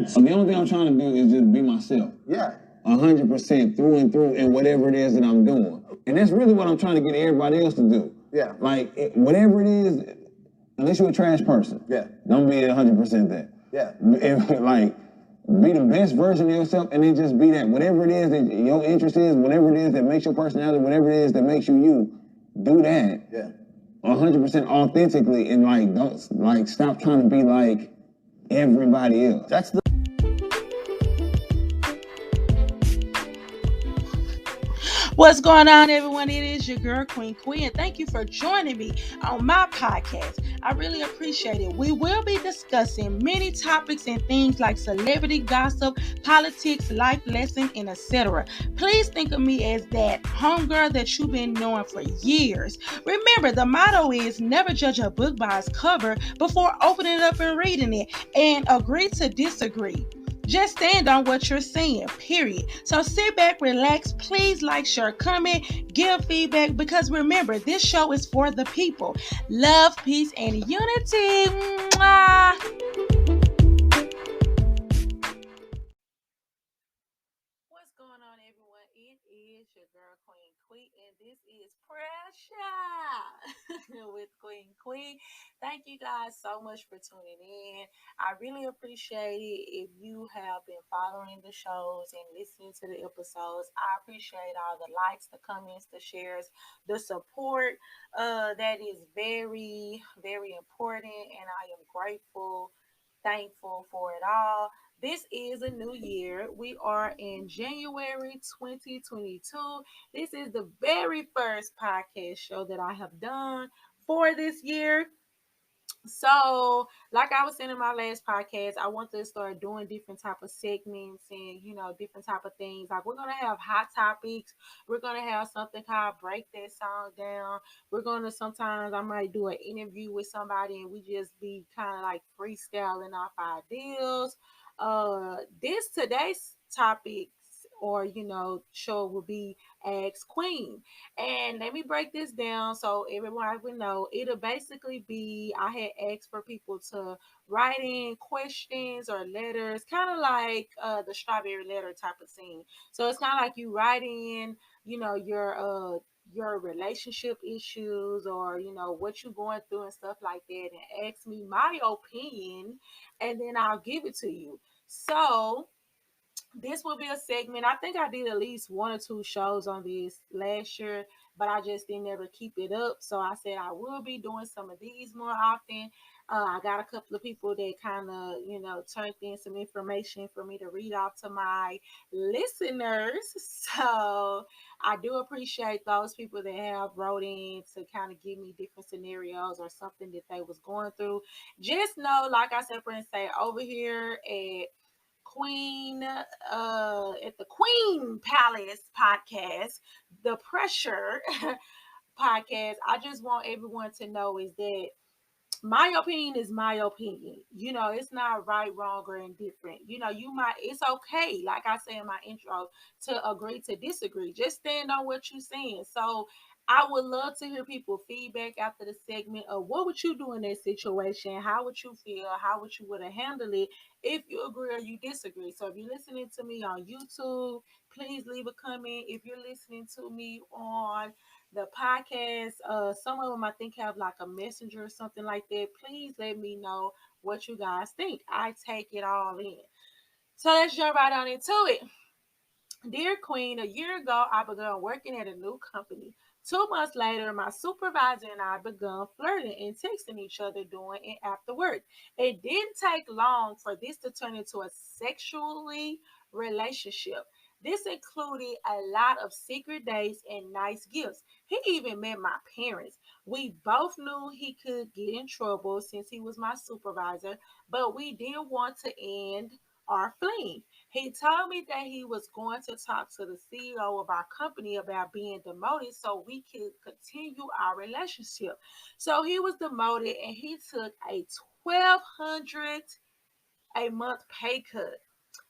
So the only thing I'm trying to do is just be myself. Yeah. 100% through and through in whatever it is that I'm doing. And that's really what I'm trying to get everybody else to do. Yeah. Like, whatever it is, unless you're a trash person, don't be 100% that. Yeah. Like, be the best version of yourself and then just be that. Whatever it is that your interest is, whatever it is that makes your personality, whatever it is that makes you you, do that. Yeah. 100% authentically and like, don't, like, stop trying to be like everybody else. That's the... What's going on, everyone? It is your girl, Queen Queen, and thank you for joining me on my podcast. I really appreciate it. We will be discussing many topics and things like celebrity gossip, politics, life lessons, and etc. Please think of me as that homegirl that you've been knowing for years. Remember, the motto is never judge a book by its cover before opening it up and reading it, and agree to disagree. Just stand on what you're saying, period. So sit back, relax, please like, share, comment, give feedback, because remember, this show is for the people. Love, peace, and unity. Mwah! What's going on, everyone? It is your girl, Queen Queen, and this is Pressure with Queen Queen. Thank you guys so much for tuning in. I really appreciate it if you have been following the shows and listening to the episodes. I appreciate all the likes, the comments, the shares, the support. That is very, very important, and I am grateful, thankful for it all. This is a new year. We are in January 2022. This is the very first podcast show that I have done for this year. So, like I was saying in my last podcast, I want to start doing different type of segments and different type of things. Like, we're gonna have hot topics. We're gonna have something called break that song down. We're gonna sometimes I might do an interview with somebody and we just be kind of like freestyling off ideas. This today's topic or show will be Ask Queen. And let me break this down so everyone would know. It'll basically be I had asked for people to write in questions or letters, kind of like the strawberry letter type of thing. So it's kind of like you write in, your relationship issues or what you're going through and stuff like that, and ask me my opinion, and then I'll give it to you. So this will be a segment. I think I did at least one or two shows on this last year, but I just didn't ever keep it up. So I said I will be doing some of these more often. I got a couple of people that kind of, turned in some information for me to read off to my listeners. So I do appreciate those people that have wrote in to kind of give me different scenarios or something that they was going through. Just know, like I said, friends, say over here at the Queen Palace podcast, the Pressure podcast. I just want everyone to know is that my opinion is my opinion. It's not right, wrong, or indifferent. It's okay, like I said in my intro, to agree to disagree. Just stand on what you're saying. So I would love to hear people feedback after the segment of what would you do in that situation? How would you feel? How would you would have handled it if you agree or you disagree? So if you're listening to me on YouTube, please leave a comment. If you're listening to me on the podcast, some of them I think have like a messenger or something like that. Please let me know what you guys think. I take it all in. So let's jump right on into it. Dear Queen, a year ago I began working at a new company. 2 months later, my supervisor and I began flirting and texting each other during and after work. It didn't take long for this to turn into a sexually relationship. This included a lot of secret dates and nice gifts. He even met my parents. We both knew he could get in trouble since he was my supervisor, but we didn't want to end our fling. He told me that he was going to talk to the CEO of our company about being demoted so we could continue our relationship. So he was demoted and he took a 1,200 a month pay cut.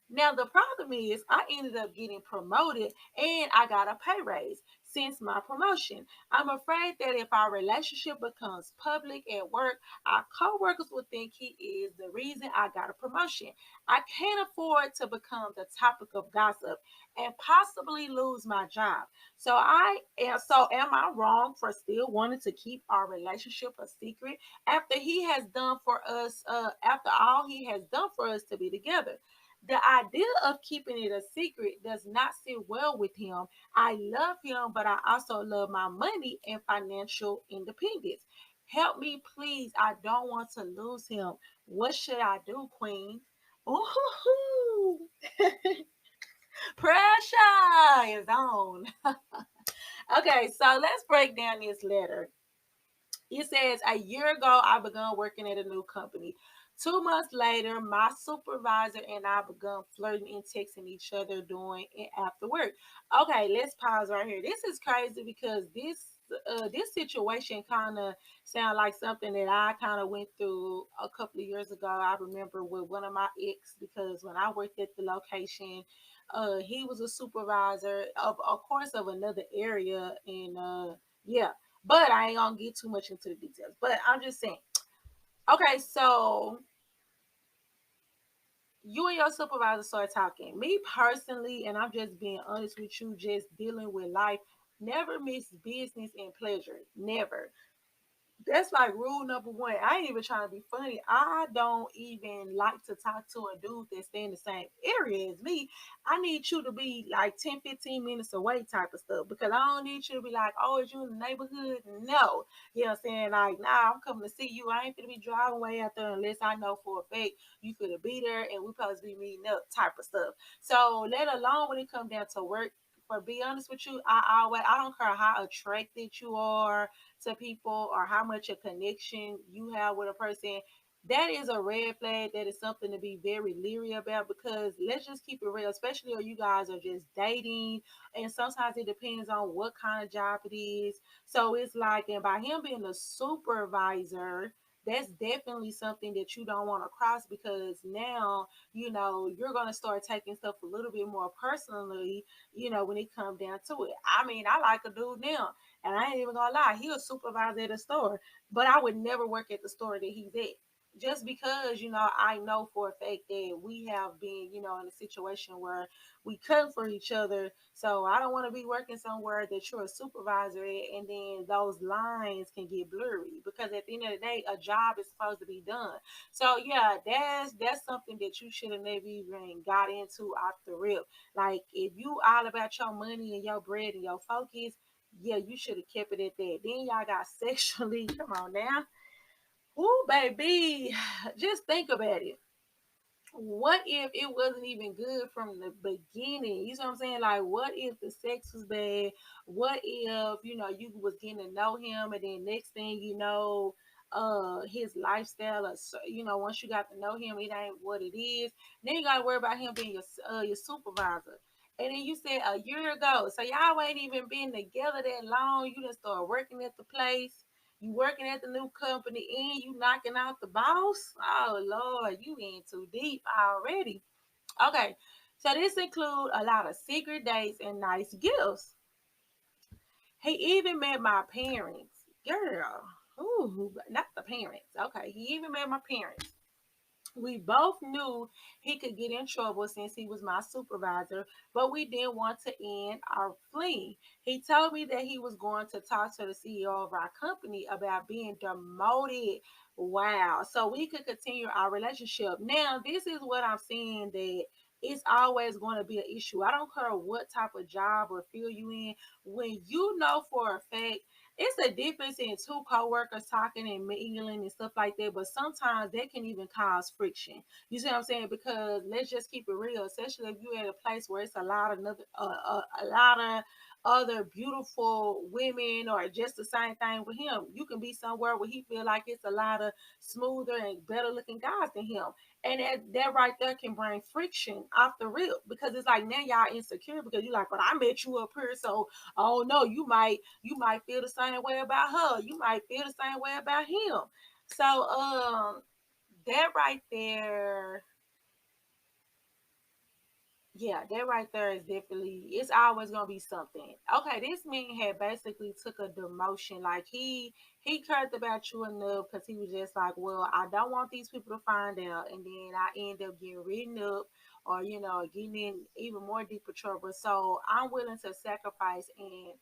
Now, the problem is, I ended up getting promoted and I got a pay raise since my promotion. I'm afraid that if our relationship becomes public at work, our coworkers will think he is the reason I got a promotion. I can't afford to become the topic of gossip and possibly lose my job. So am I wrong for still wanting to keep our relationship a secret after he has done for us after all he has done for us to be together? The idea of keeping it a secret does not sit well with him. I love him, but I also love my money and financial independence. Help me, please. I don't want to lose him. What should I do, Queen? Ooh, pressure is on. Okay, so let's break down this letter. It says, a year ago, I began working at a new company. 2 months later, my supervisor and I began flirting and texting each other during and after work. Okay, let's pause right here. This is crazy because this situation kind of sound like something that I kind of went through a couple of years ago. I remember with one of my ex, because when I worked at the location, he was a supervisor of course, of another area, and yeah, but I ain't gonna get too much into the details. But I'm just saying. Okay, so you and your supervisor start talking. Me personally, and I'm just being honest with you, just dealing with life, never mix business and pleasure. Never. That's like rule number one. I ain't even trying to be funny. I don't even like to talk to a dude that stay in the same area as me. I need you to be like 10, 15 minutes away type of stuff, because I don't need you to be like, oh, is you in the neighborhood? No. You know what I'm saying? Like, nah, I'm coming to see you. I ain't gonna be driving way out there unless I know for a fact you finna be there and we supposed to be meeting up type of stuff. So let alone when it comes down to work, for be honest with you, I don't care how attracted you are to people or how much a connection you have with a person. That is a red flag. That is something to be very leery about, because let's just keep it real, especially if you guys are just dating. And sometimes it depends on what kind of job it is. So it's like, and by him being a supervisor, that's definitely something that you don't want to cross, because now, you're going to start taking stuff a little bit more personally, when it comes down to it. I mean, I like a dude now, and I ain't even gonna lie, he was supervisor at a store, but I would never work at the store that he's at. Just because, I know for a fact that we have been, in a situation where we cut for each other. So I don't want to be working somewhere that you're a supervisor at, and then those lines can get blurry, because at the end of the day, a job is supposed to be done. So yeah, that's something that you should have never even got into off the rip. Like, if you all about your money and your bread and your focus, yeah, you should have kept it at that. Then y'all got sexually. Come on now. Ooh, baby. Just think about it. What if it wasn't even good from the beginning? You know what I'm saying? Like, what if the sex was bad? What if, you was getting to know him, and then next thing you know, his lifestyle, or once you got to know him, it ain't what it is. Then you gotta worry about him being your supervisor. And then you said a year ago, so y'all ain't even been together that long. You just started working at the place. You working at the new company and you knocking out the boss? Oh Lord, you in too deep already. Okay, so this include a lot of secret dates and nice gifts. He even met my parents. Girl, ooh, not the parents. Okay, he even met my parents. We both knew he could get in trouble since he was my supervisor, but we didn't want to end our fling. He told me that he was going to talk to the CEO of our company about being demoted. Wow. So we could continue our relationship. Now, this is what I'm saying, that it's always going to be an issue. I don't care what type of job or field you in. When you know for a fact, it's a difference in two coworkers talking and mingling and stuff like that, but sometimes that can even cause friction. You see what I'm saying? Because let's just keep it real, especially if you're at a place where it's a lot of other beautiful women, or just the same thing with him. You can be somewhere where he feel like it's a lot of smoother and better looking guys than him, and that right there can bring friction off the rip, because it's like now y'all insecure, because you're like, well, I met you up here, so oh no, you might feel the same way about her. You might feel the same way about him. So that right there, Yeah, that right there is definitely, it's always gonna be something. Okay, this man had basically took a demotion. Like he cared about you enough because he was just like, well, I don't want these people to find out, and then I end up getting written up or getting in even more deeper trouble. So I'm willing to sacrifice and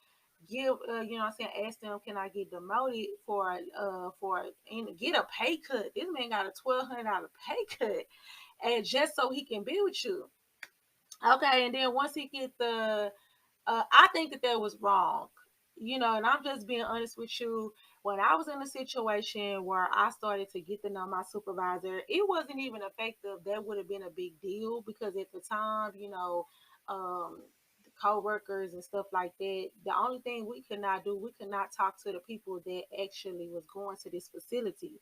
give what I'm saying, ask them, can I get demoted for and get a pay cut. This man got a $1,200 pay cut, and just so he can be with you. Okay, and then once he get the, I think that that was wrong, and I'm just being honest with you. When I was in a situation where I started to get to know my supervisor, it wasn't even effective. That would have been a big deal because at the time, the co-workers and stuff like that, the only thing we could not do, we could not talk to the people that actually was going to this facility.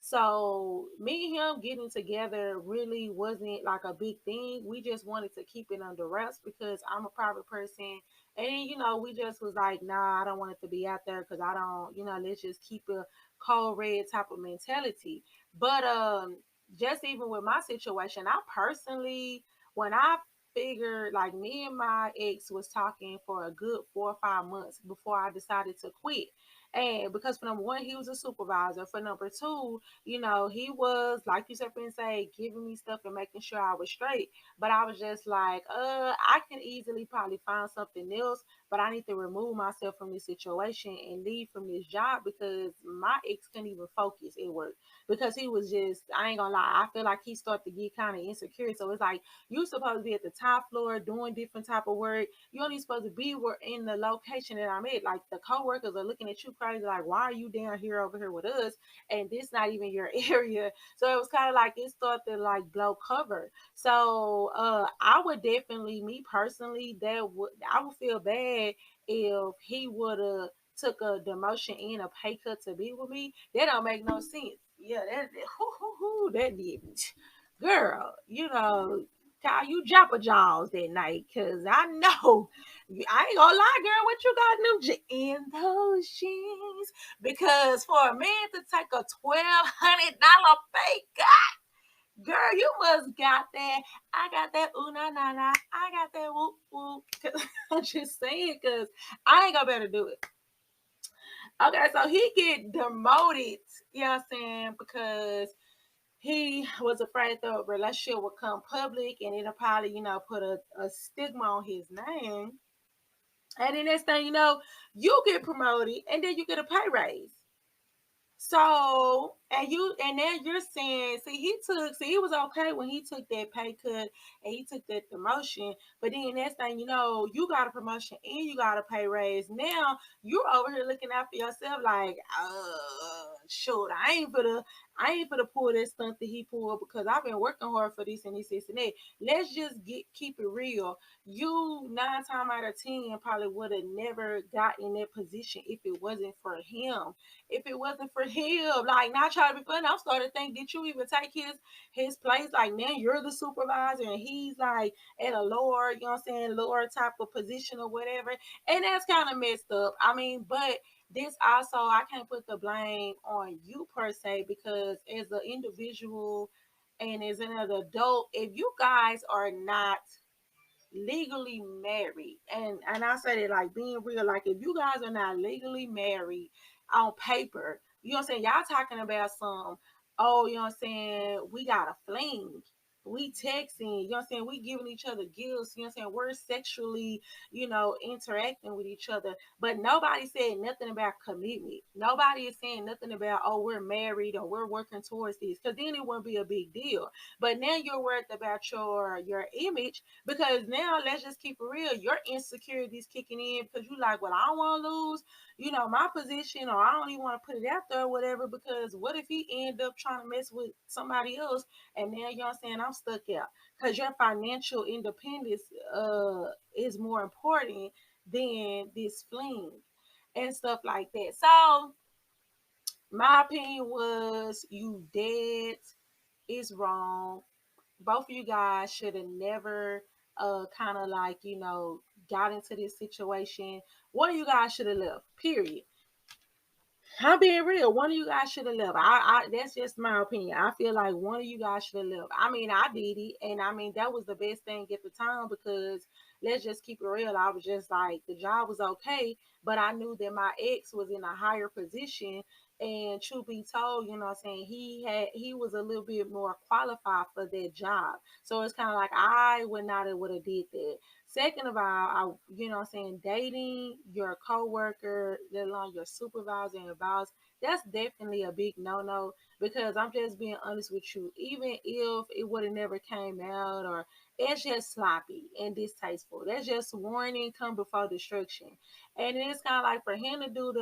So me and him getting together really wasn't like a big thing. We just wanted to keep it under wraps because I'm a private person. And we just was like, nah, I don't want it to be out there because I don't, let's just keep a cold red type of mentality. But just even with my situation, I personally, when I figured, like, me and my ex was talking for a good 4 or 5 months before I decided to quit. And because for number one, he was a supervisor. For number two, he was, like you said, and say, giving me stuff and making sure I was straight. But I was just like, I can easily probably find something else, but I need to remove myself from this situation and leave from this job because my ex couldn't even focus at work because he was just, I ain't gonna lie, I feel like he started to get kind of insecure. So it's like, you supposed to be at the top floor doing different type of work. You only supposed to be where in the location that I'm at. Like, the coworkers are looking at you crazy, like, why are you down here over here with us? And this not even your area. So it was kind of like it started to like blow cover. So I would definitely, me personally, I would feel bad if he would have took a demotion and a pay cut to be with me. That don't make no sense. Yeah, that didn't. Girl, call you Joppa Jaws that night, cause I know I ain't gonna lie, girl. What you got new in those jeans? Because for a man to take a $1,200 pay cut, girl, you must got that. I got that ooh na na na. I got that whoop whoop. I'm just saying, cause I ain't gonna better do it. Okay, so he get demoted. You know what I'm saying? Because he was afraid the relationship would come public and it'll probably, put a stigma on his name. And then next thing you know, you get promoted and then you get a pay raise. So, and then you're saying, see, he was okay when he took that pay cut and he took that promotion. But then next thing you know, you got a promotion and you got a pay raise. Now you're over here looking out for yourself like, shoot, I ain't for to pull that stunt that he pulled because I've been working hard for this and this and that. Let's just keep it real. You 9 times out of 10 probably would have never got in that position if it wasn't for him. If it wasn't for him, like, not trying to be funny, I'm starting to think, did you even take his place? Like, now you're the supervisor and he's like at a lower, lower type of position or whatever. And that's kind of messed up. I mean, but this also, I can't put the blame on you per se because as an individual and as an adult, if you guys are not legally married, and I say that like being real, like if you guys are not legally married on paper, you know what I'm saying, y'all talking about some, oh, you know what I'm saying, we got a fling, we texting, you know what I'm saying, we giving each other gifts, you know what I'm saying, we're sexually, interacting with each other, but nobody said nothing about commitment. Nobody is saying nothing about, oh, we're married or we're working towards this, because then it wouldn't be a big deal. But now you're worried about your image, because now let's just keep it real. Your insecurities kicking in because you like, well, I don't want to lose, my position, or I don't even want to put it out there or whatever, because what if he end up trying to mess with somebody else and now, you know what I'm saying, I'm stuck out. Because your financial independence is more important than this fling and stuff like that. So my opinion was, you dead is wrong. Both of you guys should have never kind of like, got into this situation. One of you guys should have left, period. I'm being real. One of you guys should have left. I that's just my opinion. I feel like one of you guys should have left. I mean, I did it, and I mean that was the best thing at the time because let's just keep it real. I was just like the job was okay, but I knew that my ex was in a higher position. And truth be told, you know what I'm saying, he was a little bit more qualified for that job. So it's kind of like I would not have would have did that. Second of all, you know what I'm saying, dating your coworker, let alone your supervisor and boss, that's definitely a big no-no because I'm just being honest with you. Even if it would have never came out or it's just sloppy and distasteful. That's just warning come before destruction. And it's kind of like for him to do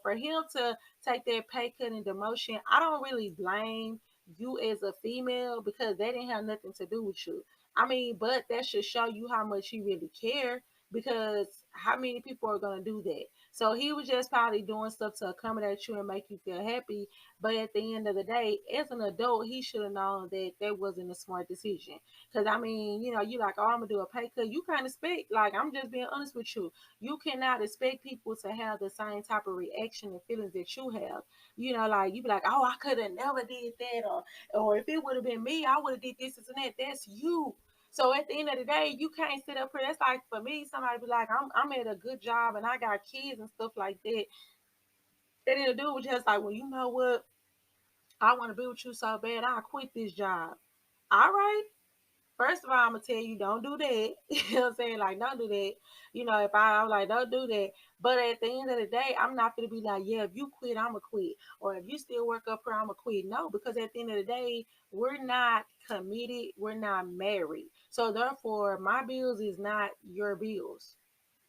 for him to take that pay cut and demotion, I don't really blame you as a female because that didn't have nothing to do with you. I mean, but that should show you how much he really care because how many people are gonna do that? So he was just probably doing stuff to accommodate you and make you feel happy. But at the end of the day, as an adult, he should have known that that wasn't a smart decision. Cause I mean, you know, you like, oh, I'm gonna do a pay cut. You can't expect, like, I'm just being honest with you. You cannot expect people to have the same type of reaction and feelings that you have. You know, like you be like, oh, I could have never did that, or if it would have been me, I would have did this and that. That's you. So at the end of the day, you can't sit up here. That's like for me, somebody be like, I'm at a good job and I got kids and stuff like that. And then the dude was just like, well, you know what? I want to be with you so bad, I'll quit this job. All right. First of all, I'm gonna tell you, don't do that. You know what I'm saying? Like, don't do that. You know, if I was like, don't do that. But at the end of the day, I'm not gonna be like, yeah, if you quit, I'ma quit. Or if you still work up here, I'ma quit. No, because at the end of the day, we're not committed, we're not married. So therefore, my bills is not your bills.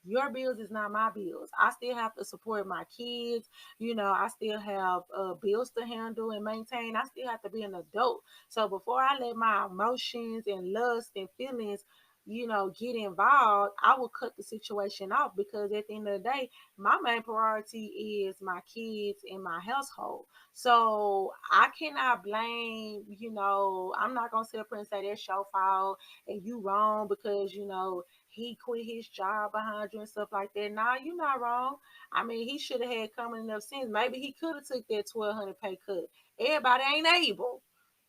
Your bills is not my bills. I still have to support my kids. You know, I still have bills to handle and maintain. I still have to be an adult. So before I let my emotions and lust and feelings, you know, get involved, I will cut the situation off because at the end of the day, my main priority is my kids and my household. So I cannot blame, you know, I'm not gonna sit up here and say that's your fault and you wrong because, you know, he quit his job behind you and stuff like that. Nah, you're not wrong. I mean, he should have had common enough sense. Maybe he could have took that 1,200 pay cut. Everybody ain't able.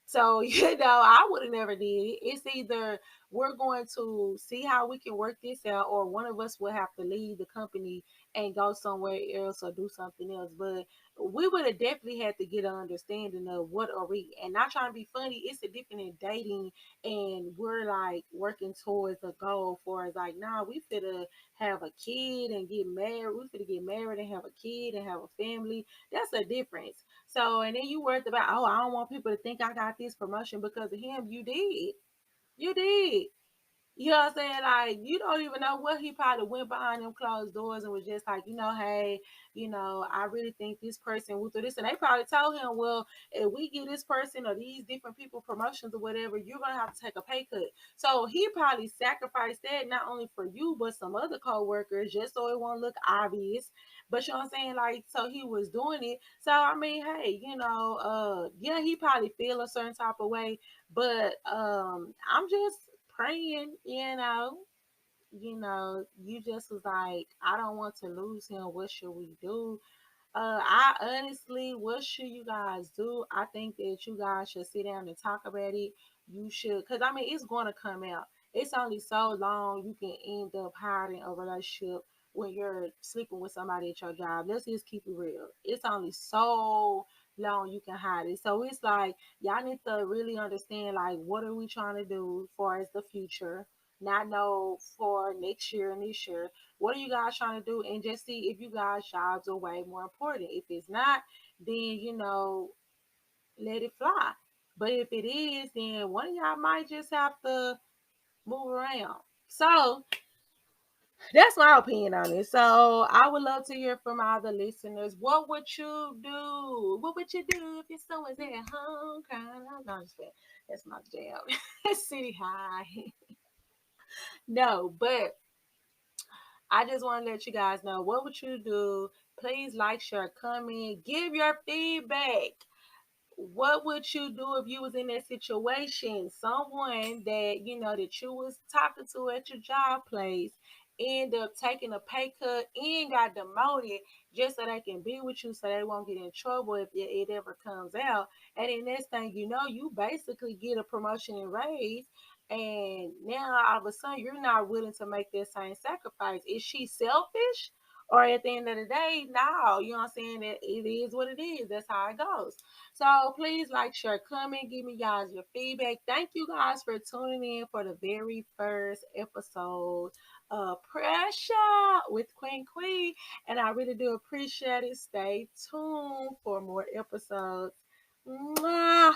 So, you know, I would have never did it. It's either we're going to see how we can work this out, or one of us will have to leave the company and go somewhere else or do something else. But we would have definitely had to get an understanding of what are we. And not trying to be funny, it's a different in dating, and we're like working towards a goal for it's like, nah, we finna have a kid and get married. We finna get married and have a kid and have a family. That's a difference. So, and then you worried about, oh, I don't want people to think I got this promotion because of him. You did. You did. You know what I'm saying? Like, you don't even know what he probably went behind them closed doors and was just like, you know, hey, you know, I really think this person will do this. And they probably told him, well, if we give this person or these different people promotions or whatever, you're going to have to take a pay cut. So he probably sacrificed that not only for you, but some other coworkers just so it won't look obvious. But you know what I'm saying? Like, so he was doing it. So, I mean, hey, you know, yeah, he probably feel a certain type of way, but I'm just praying, you know, you just was like, I don't want to lose him. What should we do? I honestly, what should you guys do? I think that you guys should sit down and talk about it. You should, because I mean, it's going to come out. It's only so long you can end up hiding a relationship when you're sleeping with somebody at your job. Let's just keep it real. It's only so long you can hide it. So it's like, y'all need to really understand, like, what are we trying to do for as the future? Not know for next year and this year, what are you guys trying to do? And just see if you guys' jobs are way more important. If it's not, then let it fly. But if it is, then one of y'all might just have to move around. So that's my opinion on it. So I would love to hear from all the listeners. What would you do? What would you do if your son was at home crying? No, I'm just kidding. That's my jam. City High. No, but I just want to let you guys know, what would you do? Please like, share, comment, give your feedback. What would you do if you was in that situation? Someone that you know that you was talking to at your job place, end up taking a pay cut and got demoted just so they can be with you so they won't get in trouble if it ever comes out. And then next thing you know, you basically get a promotion and raise. And now all of a sudden you're not willing to make that same sacrifice. Is she selfish? Or at the end of the day, no, you know what I'm saying? It is what it is. That's how it goes. So please like, share, comment, give me guys your feedback. Thank you guys for tuning in for the very first episode of Pressure with Queen. And I really do appreciate it. Stay tuned for more episodes. Mwah!